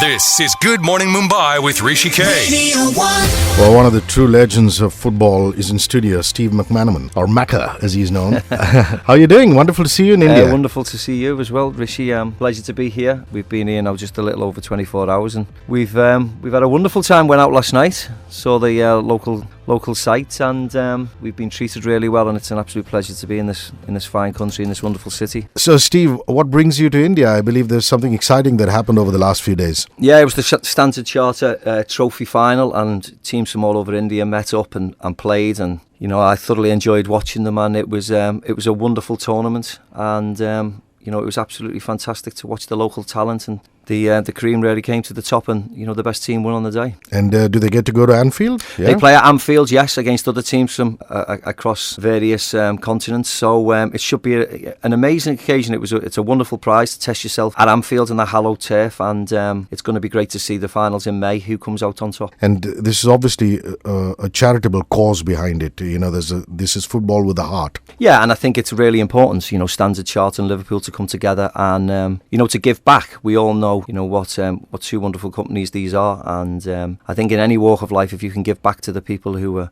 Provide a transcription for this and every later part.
This is Good Morning Mumbai with Hrishi.K. Well, one of the true legends of football is in studio, Steve McManaman, or Macca as he's known. How are you doing? Wonderful to see you in India. Wonderful to see you as well, Hrishi. Pleasure to be here. We've been here now just a little over 24 hours, and we've had a wonderful time. Went out last night, saw the local sites, and we've been treated really well, and it's an absolute pleasure to be in this fine country, in this wonderful city. So, Steve, what brings you to India? I believe there's something exciting that happened over the last few days. Yeah, it was the Standard Charter Trophy final, and teams from all over India met up and played, and I thoroughly enjoyed watching them, and it was a wonderful tournament, and it was absolutely fantastic to watch the local talent, and the cream really came to the top, and the best team won on the day. And do they get to go to Anfield? Yeah? They play at Anfield, yes, against other teams from across various continents. So it should be an amazing occasion. It's a wonderful prize to test yourself at Anfield on the hallowed turf, and it's going to be great to see the finals in May. Who comes out on top? And this is obviously a charitable cause behind it. This is football with a heart. Yeah, and I think it's really important. Standard Charter and Liverpool to come together and to give back. We all know what two wonderful companies these are, and I think in any walk of life, if you can give back to the people who are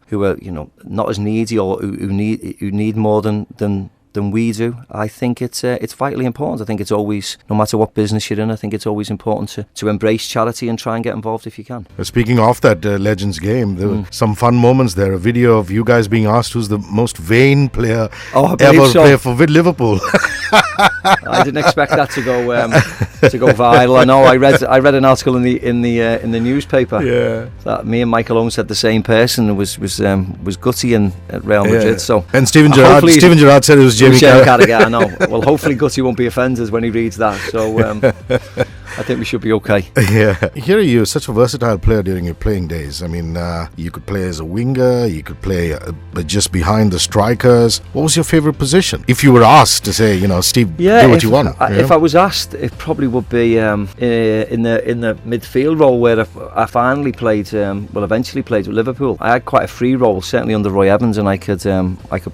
not as needy, or who need more than we do, I think it's vitally important. I think it's always, no matter what business you're in, I think it's always important to embrace charity and try and get involved if you can. Speaking of that Legends game, there were some fun moments there. A video of you guys being asked who's the most vain player ever play for Liverpool. I didn't expect that to go viral. I know. I read an article in the newspaper that me and Michael Owen said the same person was Gutty at Real Madrid. So, and Steven Gerrard said it was Jamie Carragher. I know. Well, hopefully Gutty won't be offended when he reads that. So I think we should be okay. Yeah. Here are you, such a versatile player during your playing days. I mean, you could play as a winger, you could play just behind the strikers. What was your favourite position? If you were asked to say, Steve, do what you want. If I was asked, it probably would be in the midfield role, where I finally played. Eventually played with Liverpool. I had quite a free role, certainly under Roy Evans, and I could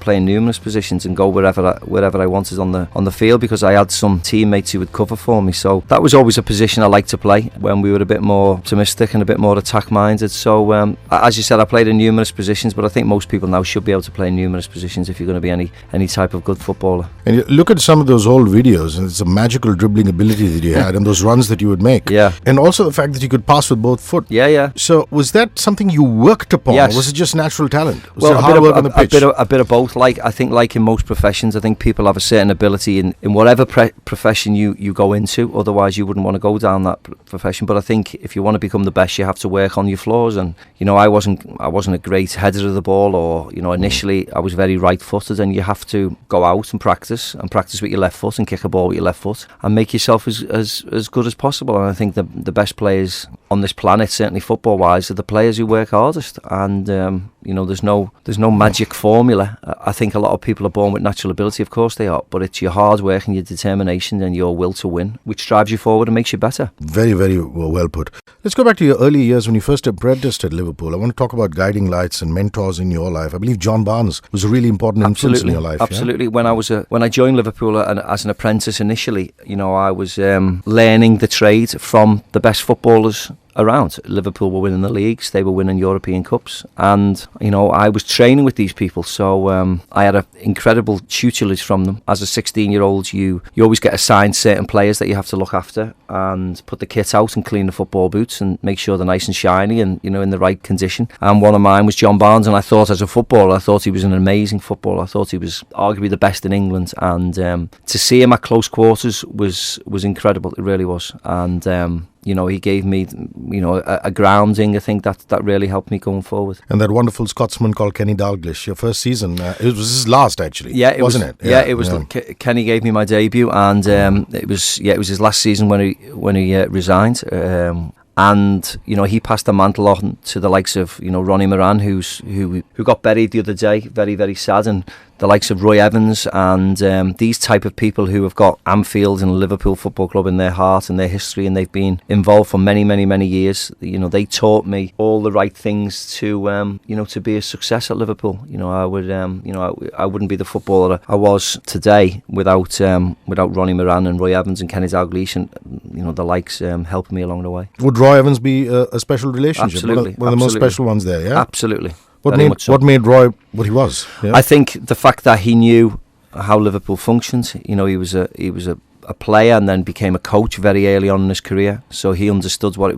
play in numerous positions and go wherever I wanted on the field, because I had some teammates who would cover for me. So that was always a position I liked to play when we were a bit more optimistic and a bit more attack minded. So as you said, I played in numerous positions, but I think most people now should be able to play in numerous positions if you're going to be any type of good footballer. And you look at some of those old videos, and it's a magical dribbling ability that you had, and those runs that you would make. Yeah. And also the fact that you could pass with both foot. Yeah. So was that something you worked upon? Yes. Or was it just natural talent? Was well, it hard work on the pitch? A bit of both. I think in most professions, I think people have a certain ability in whatever profession you go into. Otherwise, you wouldn't want to go down that profession. But I think if you want to become the best, you have to work on your flaws. And I wasn't a great header of the ball, or initially I was very right-footed, and you have to go out and practice with your left foot and kick a ball with your left foot and make yourself as good as possible. And I think the best players on this planet, certainly football-wise, are the players who work hardest. And there's no magic formula. I think a lot of people are born with natural ability, of course they are, but it's your hard work and your determination and your will to win which drives you forward and makes you better. Very, very well put. Let's go back to your early years when you first apprenticed at Liverpool. I want to talk about guiding lights and mentors in your life. I believe John Barnes was a really important influence in your life. Absolutely. Yeah? When I joined Liverpool as an apprentice initially, I was learning the trade from the best footballers around. Liverpool were winning the leagues, they were winning European Cups, and I was training with these people, so I had an incredible tutelage from them. As a 16-year-old, you always get assigned certain players that you have to look after and put the kit out and clean the football boots and make sure they're nice and shiny and in the right condition. And one of mine was John Barnes, and I thought, as a footballer, I thought he was an amazing footballer. I thought he was arguably the best in England, and to see him at close quarters was incredible. It really was. And he gave me, a grounding. I think that really helped me going forward. And that wonderful Scotsman called Kenny Dalglish, your first season, it was his last actually. Yeah, it wasn't it? Yeah, it was. Yeah. Kenny gave me my debut, and it was his last season when he resigned. And he passed the mantle on to the likes of Ronnie Moran, who got buried the other day, very, very sad. And the likes of Roy Evans and these type of people who have got Anfield and Liverpool Football Club in their heart and their history, and they've been involved for many, many, many years. You know, they taught me all the right things to, you know, to be a success at Liverpool. You know, I would, you know, I wouldn't be the footballer I was today without Ronnie Moran and Roy Evans and Kenny Dalglish and, you know, the likes helping me along the way. Would Roy Evans be a special relationship? Absolutely. One of the most special ones there, yeah? Absolutely. What made Roy what he was? Yeah? I think the fact that he knew how Liverpool functioned. You know, he was a player and then became a coach very early on in his career. So he understood what it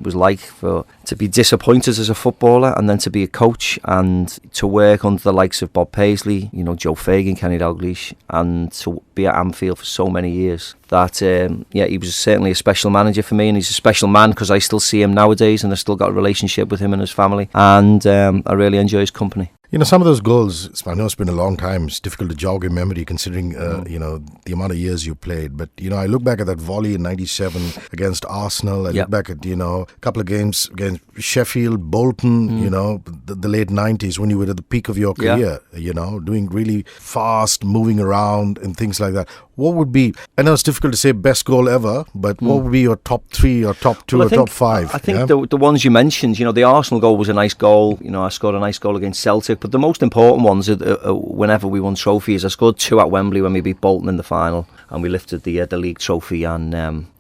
was like to be disappointed as a footballer and then to be a coach and to work under the likes of Bob Paisley, you know, Joe Fagan, Kenny Dalglish, and to be at Anfield for so many years. That he was certainly a special manager for me, and he's a special man because I still see him nowadays and I've still got a relationship with him and his family, and I really enjoy his company. You know, some of those goals, I know it's been a long time, it's difficult to jog your memory considering, you know, the amount of years you played. But, you know, I look back at that volley in 97 against Arsenal. I look back at, you know, a couple of games against Sheffield, Bolton, you know, the late 90s when you were at the peak of your career, you know, doing really fast, moving around and things like that. What would be, I know it's difficult to say best goal ever, but what would be your top 3 or top 2 or top 5? I think the ones you mentioned, you know, the Arsenal goal was a nice goal. You know, I scored a nice goal against Celtic. But the most important ones, whenever we won trophies, I scored 2 at Wembley when we beat Bolton in the final and we lifted the league trophy. And,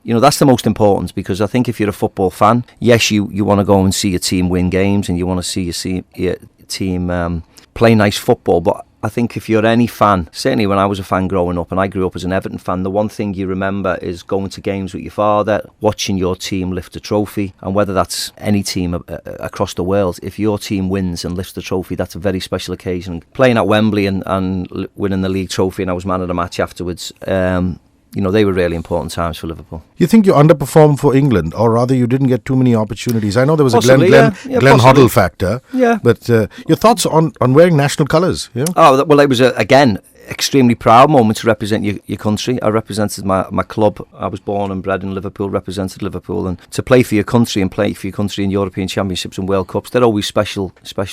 you know, that's the most important, because I think if you're a football fan, yes, you want to go and see your team win games and you want to see your team play nice football. But I think if you're any fan, certainly when I was a fan growing up, and I grew up as an Everton fan, the one thing you remember is going to games with your father, watching your team lift a trophy, and whether that's any team across the world, if your team wins and lifts the trophy, that's a very special occasion. Playing at Wembley and winning the league trophy, and I was man of the match afterwards, you know, they were really important times for Liverpool. You think you underperformed for England, or rather you didn't get too many opportunities? I know there was possibly, a Glenn Hoddle factor. Yeah. But your thoughts on wearing national colours? Yeah? Oh, well, it was, again, extremely proud moment to represent your country. I represented my club. I was born and bred in Liverpool, represented Liverpool, and to play for your country and play for your country in European Championships and World Cups, they're always special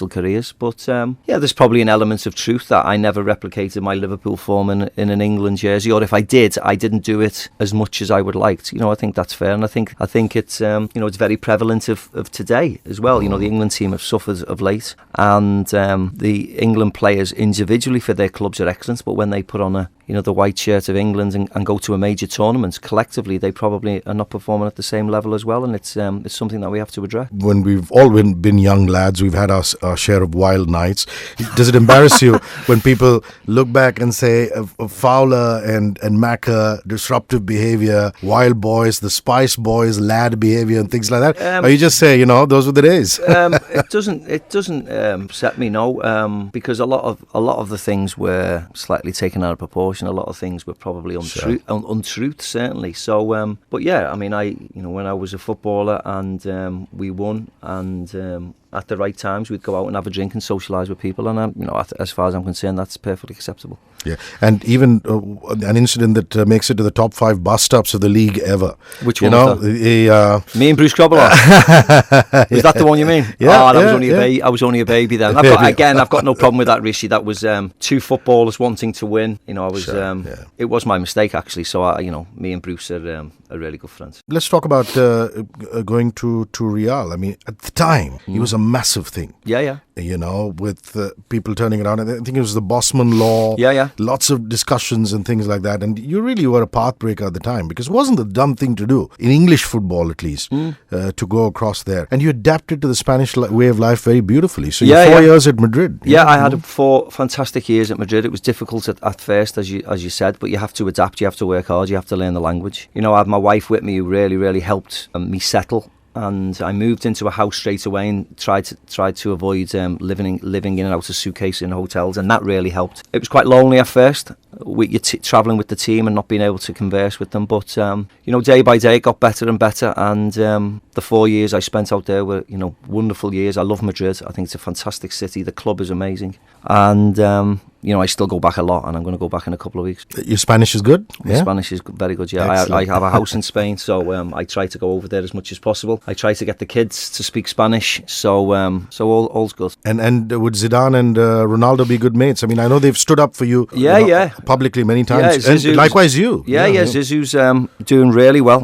careers. But yeah, there's probably an element of truth that I never replicated my Liverpool form in an England jersey, or if I did, I didn't do it as much as I would like. You know, I think that's fair, and I think it's you know, it's very prevalent of today as well. You know, the England team have suffered of late, and the England players individually for their clubs are excellent. But when they put on the white shirt of England and go to a major tournament, collectively they probably are not performing at the same level as well, and it's something that we have to address. When we've all been young lads, we've had our share of wild nights. Does it embarrass you when people look back and say Fowler and Macca, disruptive behaviour, wild boys, the Spice Boys, lad behaviour and things like that? Or you just say, you know, those were the days? It doesn't set me, no, because a lot of the things were slightly taken out of proportion. A lot of things were probably untruth, certainly. So, but yeah, I mean, when I was a footballer and we won, and at the right times we'd go out and have a drink and socialise with people, and as far as I'm concerned, that's perfectly acceptable. Yeah, and even an incident that makes it to the top 5 bus stops of the league ever. Which one? Me and Bruce Grobbelaar. Is that the one you mean? Yeah. I was only a baby then. I've got no problem with that, Hrishi. That was 2 footballers wanting to win. You know, I was. It was my mistake actually. So me and Bruce are really good friends. Let's talk about going to Real. I mean, at the time, it was a massive thing. Yeah. You know, with people turning around. I think it was the Bosman law. Yeah. Lots of discussions and things like that. And you really were a pathbreaker at the time, because it wasn't a dumb thing to do, in English football at least, to go across there. And you adapted to the Spanish way of life very beautifully. So you're 4 years at Madrid. Yeah, I had 4 fantastic years at Madrid. It was difficult at first, as you said, but you have to adapt, you have to work hard, you have to learn the language. You know, I had my wife with me who really helped me settle. And I moved into a house straight away and tried to avoid living in and out of suitcase in hotels, and that really helped. It was quite lonely at first, travelling with the team and not being able to converse with them. But day by day, it got better and better, and The 4 years I spent out there were, wonderful years. I love Madrid. I think it's a fantastic city. The club is amazing. And, I still go back a lot, and I'm going to go back in a couple of weeks. Your Spanish is good? My Spanish is very good, yeah. I have a house in Spain, so I try to go over there as much as possible. I try to get the kids to speak Spanish, so all's good. And would Zidane and Ronaldo be good mates? I mean, I know they've stood up for you, publicly many times. Yeah, and likewise you. Zizou's doing really well.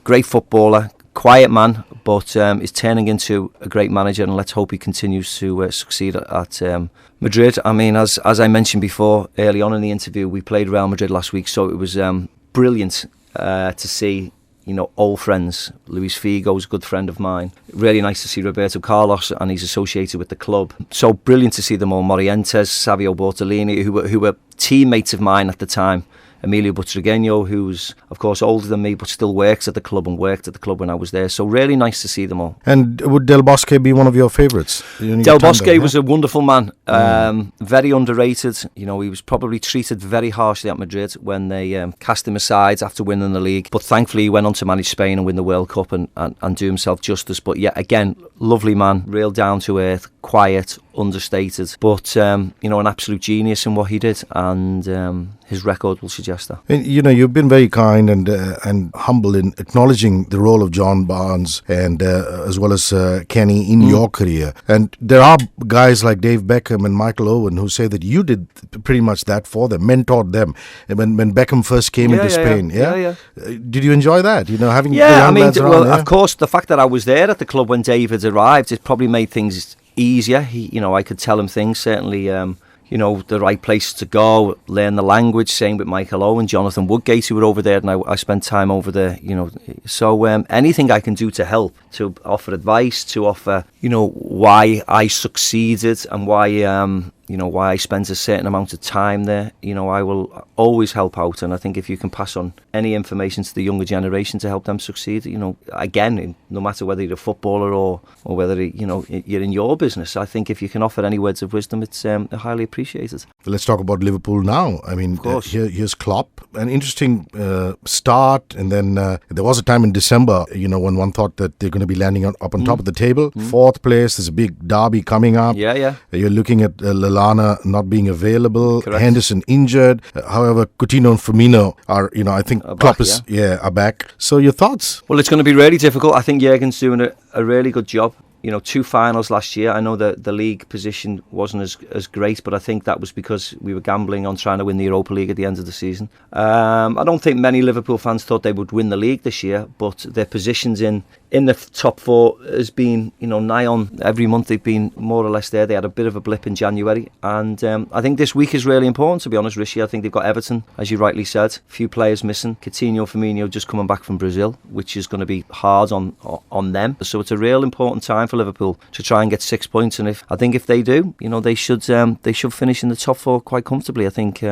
Great footballer, quiet man, but is turning into a great manager, and let's hope he continues to succeed at Madrid. I mean, as I mentioned before, early on in the interview, we played Real Madrid last week, so it was brilliant to see, old friends. Luis Figo's a good friend of mine. Really nice to see Roberto Carlos, and he's associated with the club. So brilliant to see them all. Morientes, Savio Bortolini, who were teammates of mine at the time. Emilio Butragueño, who's of course older than me but still works at the club and worked at the club when I was there, so really nice to see them all. And would Del Bosque be one of your favourites? Del Bosque was a wonderful man, very underrated. He was probably treated very harshly at Madrid when they cast him aside after winning the league, but thankfully he went on to manage Spain and win the World Cup and do himself justice. But yeah, again, lovely man, real down to earth, quiet, understated, but an absolute genius in what he did, and his record will suggest that. And, you've been very kind and humble in acknowledging the role of John Barnes and as well as Kenny in your career. And there are guys like Dave Beckham and Michael Owen who say that you did pretty much that for them, mentored them when Beckham first came into Spain. Yeah. Did you enjoy that? Having the young lads around, of course, the fact that I was there at the club when David arrived, it probably made things easier. I could tell him things, certainly. The right place to go, learn the language. Same with Michael Owen, Jonathan Woodgate, who were over there, and I spent time over there. So anything I can do to help, to offer advice, to offer, why I succeeded and why I spent a certain amount of time there. I will always help out, and I think if you can pass on any information to the younger generation to help them succeed, again, no matter whether you're a footballer or whether you're in your business, I think if you can offer any words of wisdom, it's highly appreciated. Let's talk about Liverpool now. I mean, here's Klopp, an interesting start, and then there was a time in December, when one thought that they're going to be landing up on top of the table. Fourth place, there's a big derby coming up. Yeah. You're looking at Lallana not being available. Correct. Henderson injured. However, Coutinho and Firmino are, I think Klopp are back. So your thoughts? Well, it's going to be really difficult. I think Jurgen's doing a really good job. 2 finals last year. I know that the league position wasn't as great, but I think that was because we were gambling on trying to win the Europa League at the end of the season. I don't think many Liverpool fans thought they would win the league this year, but their positions in the top 4 has been, nigh on every month. They've been more or less there. They had a bit of a blip in January, and I think this week is really important, to be honest, Hrishi. I think they've got Everton, as you rightly said, a few players missing. Coutinho, Firmino just coming back from Brazil, which is going to be hard on them. So it's a real important time for Liverpool to try and get 6 points, and if they do, they should finish in the top 4 quite comfortably. I think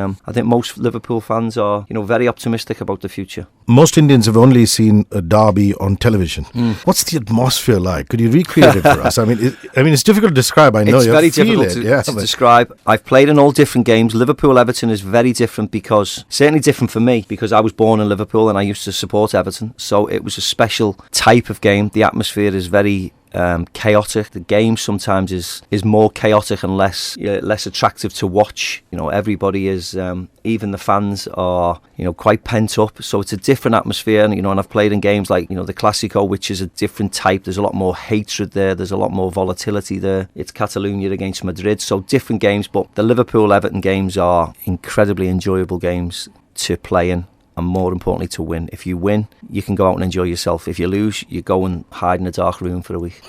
most Liverpool fans are very optimistic about the future. Most Indians have only seen a derby on television. What's the atmosphere like? Could you recreate it for us? I mean, it's difficult to describe. I know it's very difficult to describe. I've played in all different games. Liverpool-Everton is very different certainly different for me, because I was born in Liverpool and I used to support Everton. So it was a special type of game. The atmosphere is very chaotic. The game sometimes is more chaotic and less attractive to watch. Everybody is, even the fans are, quite pent up. So it's a different atmosphere. And I've played in games like, the Clásico, which is a different type. There's a lot more hatred there. There's a lot more volatility there. It's Catalonia against Madrid. So different games, but the Liverpool-Everton games are incredibly enjoyable games to play in, and more importantly to win. If you win, you can go out and enjoy yourself. If you lose, you go and hide in a dark room for a week.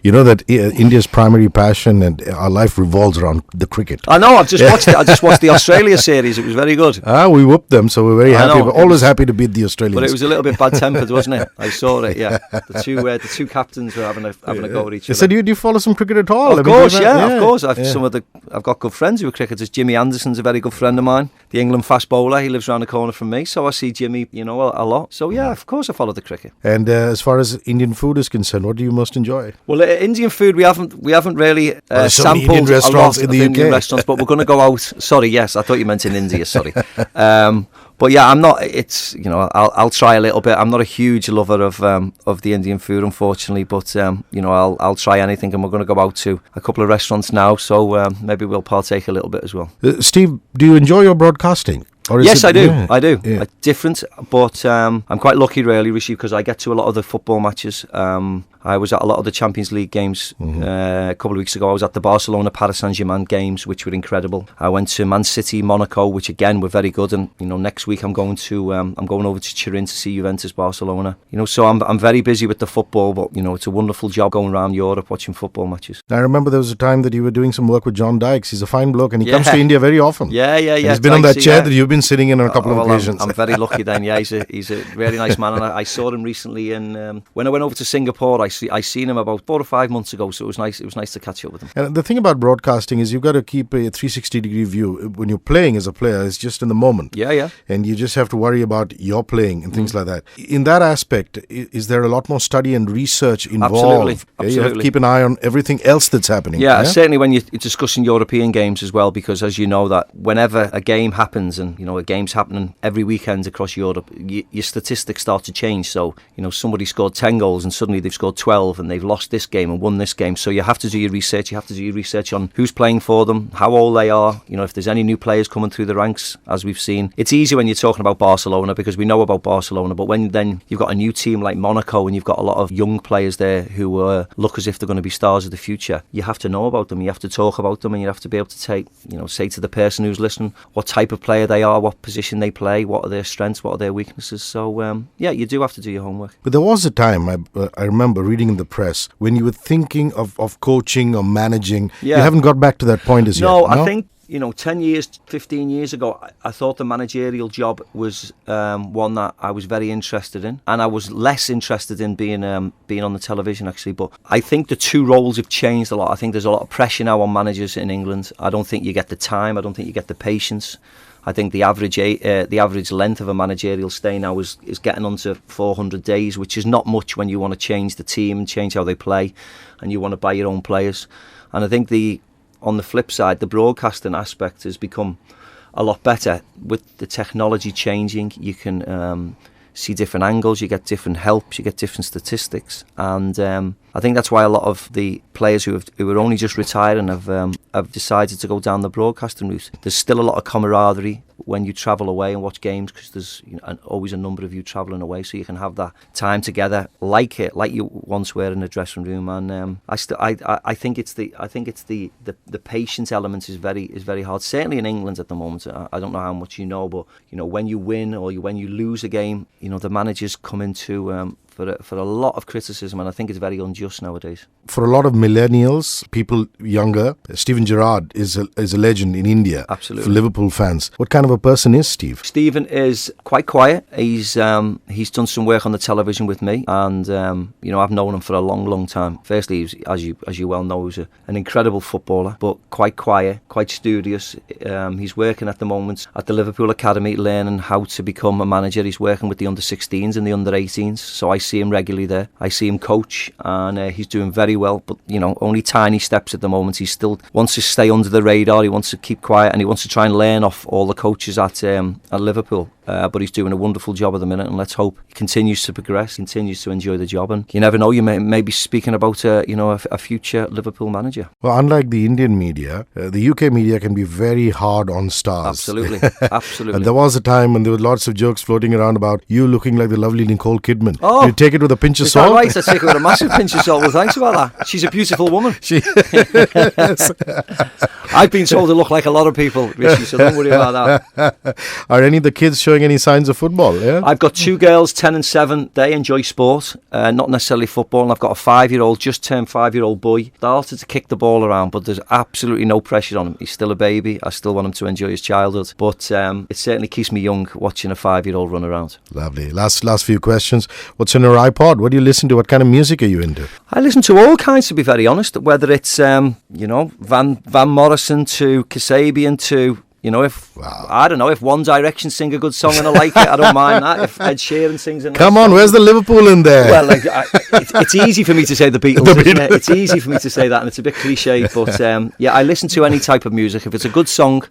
You know that India's primary passion and our life revolves around the cricket. I know, I've just watched it. I just watched the Australia series. It was very good. We whooped them, so we're very happy. We're always happy to beat the Australians. But it was a little bit bad-tempered, wasn't it? I saw it, yeah. The two captains were having a go at each other. So do you follow some cricket at all? Of course. I've got good friends who are cricketers. Jimmy Anderson's a very good friend of mine, the England fast bowler. He lives around the corner from me, so I see Jimmy, a lot. So yeah, of course I follow the cricket. And as far as Indian food is concerned, what do you most enjoy? Well, Indian food we haven't really sampled Indian restaurants a lot in the UK. Indian restaurants, but we're going to go out. Sorry, yes, I thought you meant in India. Sorry. But yeah, I'm not. It's I'll try a little bit. I'm not a huge lover of the Indian food, unfortunately. But I'll try anything, and we're going to go out to a couple of restaurants now. So maybe we'll partake a little bit as well. Steve, do you enjoy your broadcasting? Yes, I do. Yeah. I do. Yeah. Different, but I'm quite lucky, really, Hrishi, because I get to a lot of the football matches. I was at a lot of the Champions League games a couple of weeks ago. I was at the Barcelona Paris Saint-Germain games, which were incredible. I went to Man City, Monaco, which again were very good. And next week I'm going over to Turin to see Juventus Barcelona. So I'm very busy with the football, but it's a wonderful job going around Europe watching football matches. I remember there was a time that you were doing some work with John Dykes. He's a fine bloke, and he comes to India very often. Yeah. And he's been on that chair that you've been sitting in on a couple of occasions. I'm very lucky then. Yeah, he's a really nice man, and I saw him recently. And when I went over to Singapore, I seen him about 4 or 5 months ago, so it was nice. It was nice to catch up with him. And the thing about broadcasting is you've got to keep a 360-degree view. When you're playing as a player, it's just in the moment. Yeah. And you just have to worry about your playing and things like that. In that aspect, is there a lot more study and research involved? Absolutely. You have to keep an eye on everything else that's happening. Yeah, certainly when you're discussing European games as well, because as you know that whenever a game happens, and a game's happening every weekend across Europe, your statistics start to change. So somebody scored 10 goals and suddenly they've scored 12 and they've lost this game and won this game. So you have to do your research. You have to do your research on who's playing for them, how old they are, if there's any new players coming through the ranks, as we've seen. It's easy when you're talking about Barcelona because we know about Barcelona, but when then you've got a new team like Monaco and you've got a lot of young players there who look as if they're going to be stars of the future, you have to know about them, you have to talk about them, and you have to be able to say to the person who's listening what type of player they are, what position they play, what are their strengths, what are their weaknesses. So you do have to do your homework. But there was a time, I remember reading in the press, when you were thinking of coaching or managing. You haven't got back to that point as yet. No, I think 10 years, 15 years ago, I thought the managerial job was one that I was very interested in, and I was less interested in being on the television, actually. But I think the two roles have changed a lot. I think there's a lot of pressure now on managers in England. I don't think you get the time. I don't think you get the patience. I think the average length of a managerial stay now is getting on to 400 days, which is not much when you want to change the team and change how they play, and you want to buy your own players. And I think on the flip side, the broadcasting aspect has become a lot better. With the technology changing, you can see different angles, you get different helps, you get different statistics, and I think that's why a lot of the players who are only just retiring have decided to go down the broadcasting route. There's still a lot of camaraderie when you travel away and watch games, because there's always a number of you travelling away, so you can have that time together like you once were in a dressing room. And I think it's the patience element is very hard. Certainly in England at the moment. I don't know how much you know, but when you win or when you lose a game, the managers come into for a lot of criticism, and I think it's very unjust nowadays. For a lot of millennials, people younger, Steven Gerrard is a legend in India. Absolutely. For Liverpool fans. What kind of a person is Steve? Steven is quite quiet. He's done some work on the television with me, and I've known him for a long time. Firstly, as you well know, he's an incredible footballer, but quite quiet, quite studious. He's working at the moment at the Liverpool Academy, learning how to become a manager. He's working with the under-16s and the under-18s, so I see him regularly there. I see him coach, and he's doing very well, but only tiny steps at the moment. He still wants to stay under the radar. He wants to keep quiet, and he wants to try and learn off all the coaches at Liverpool. But he's doing a wonderful job at the minute, and let's hope he continues to progress, continues to enjoy the job, and you never know, you may be speaking about a future Liverpool manager. Well, unlike the Indian media, the UK media can be very hard on stars. Absolutely. And there was a time when there were lots of jokes floating around about you looking like the lovely Nicole Kidman. Oh, you take it with a pinch of salt. Is that right? I take it with a massive pinch of salt. Well, thanks about that. She's a beautiful woman. I've been told to look like a lot of people, Hrishi, so don't worry about that. Are any of the kids showing any signs of football? Yeah? I've got 2 girls, 10 and 7. They enjoy sport, not necessarily football. And I've got a 5-year-old, just turned 5-year-old boy. Started to kick the ball around, but there's absolutely no pressure on him. He's still a baby. I still want him to enjoy his childhood. But it certainly keeps me young watching a 5-year-old run around. Lovely. Last few questions. What's in your iPod? What do you listen to? What kind of music are you into? I listen to all kinds, to be very honest. Whether it's Van Morrison to Kasabian to if One Direction sing a good song and I like it, I don't mind that. If Ed Sheeran sings it, come on, where's the Liverpool in there? Well, it's easy for me to say the Beatles, isn't it? It's easy for me to say that, and it's a bit cliche, but I listen to any type of music. If it's a good song,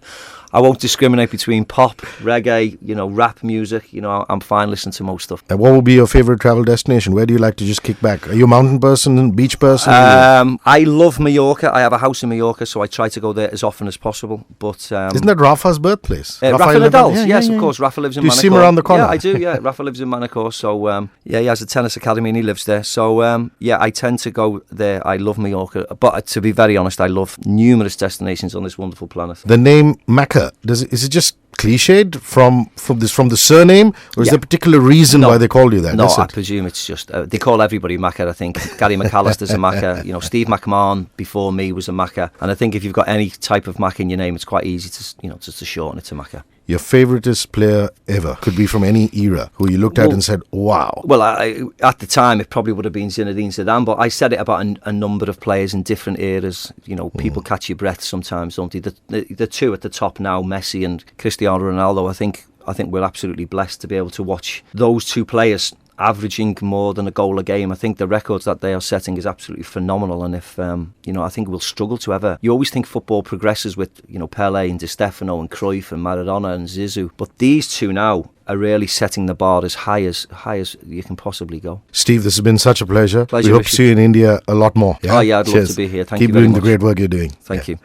I won't discriminate between pop, reggae, rap music. I'm fine listening to most stuff. And what would be your favorite travel destination? Where do you like to just kick back? Are you a mountain person, beach person? I love Mallorca. I have a house in Mallorca, so I try to go there as often as possible. But isn't that Rafa's birthplace? Rafa Nadal's, yes, of course. Rafa lives in Manacor. Do you see him around the corner? Yeah, I do, yeah. Rafa lives in Manacor, so he has a tennis academy and he lives there. So, I tend to go there. I love Mallorca. But to be very honest, I love numerous destinations on this wonderful planet. The name Mecca, is it just cliched from the surname, or is there a particular reason why they called you that? No, I presume it's just they call everybody Macca. I think Gary McAllister's a Macca. Steve McMahon before me was a Macca, and I think if you've got any type of Macca in your name, it's quite easy to just to shorten it to Macca. Your favouriteest player ever could be from any era who you looked at and said, "Wow." Well, at the time it probably would have been Zinedine Zidane, but I said it about a number of players in different eras. People catch your breath sometimes, don't they? The two at the top now, Messi and Cristiano Ronaldo. I think we're absolutely blessed to be able to watch those two players averaging more than a goal a game. I think the records that they are setting is absolutely phenomenal, and if I think we'll struggle to ever. You always think football progresses with Pele and Di Stefano and Cruyff and Maradona and Zizou, but these two now are really setting the bar as high as you can possibly go. Steve, this has been such a pleasure. Pleasure, We hope to see you in India a lot more. Yeah? Oh yeah, I'd love to be here. Thank you very much. Keep very doing much. the great work you're doing. Thank you.